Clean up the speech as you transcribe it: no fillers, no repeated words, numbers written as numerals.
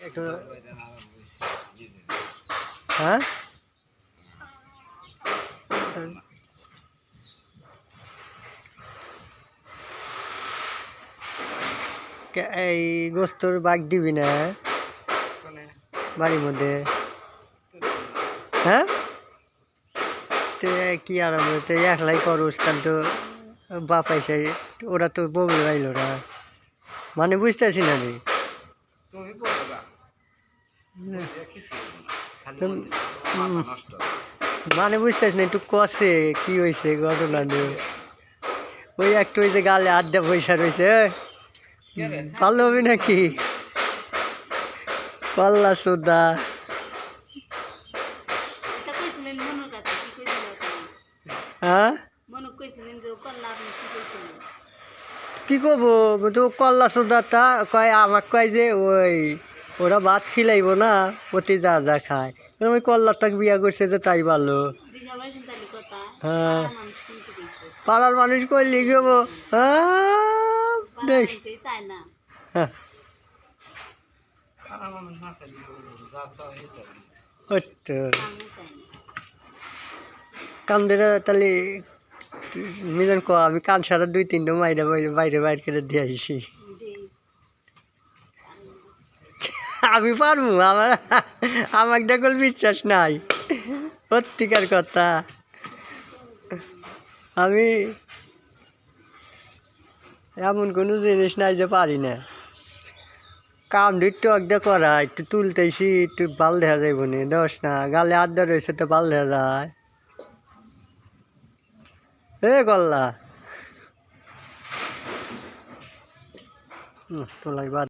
একটু হ্যাঁ এই গোস্তর বাগ দিবি না বাড়ির মধ্যে হ্যাঁ কি আরাম হচ্ছে একলাই করস তাহলে তো বাপাইছে ওরা তো বমি গাইল ওরা মানে বুঝতেছি না রে মানে বুঝতেছি না একটু কষে কি হয়েছে ঘটনা নিয়ে ওই একটু ওই যে গালে আড্ডা পয়সা রয়েছে ভালো হবে নাকি পাল্লা সোদা হ্যাঁ কি করবো তো কল্লা সোদাটা কয় আমাকে কয় যে ওই ওরা ভাত খিলাইব না প্রতি যা যা খায় ওই কল্লাটাকে বিয়া করছে যে তাই ভালো হ্যাঁ পাড়ার মানুষ করলে কি হবো দেখ কান ধরে তাহলে মিলন কো আমি কান সারা 2-3টা মাইরা বাইরে বাইরে করে দিয়ে আসি আমি পারবো আমার দেখল বিশ্বাস নাই সত্যিকার কথা আমি এমন কোনো জিনিস নাই যে পারি না কাম একটু একদা করা একটু তুলতেছি একটু ভাল দেখা যাইব নি দোষ না গালে আড্ডা রয়েছে তো ভাল দেখা যায় এ গল্লা তোলাই বাদ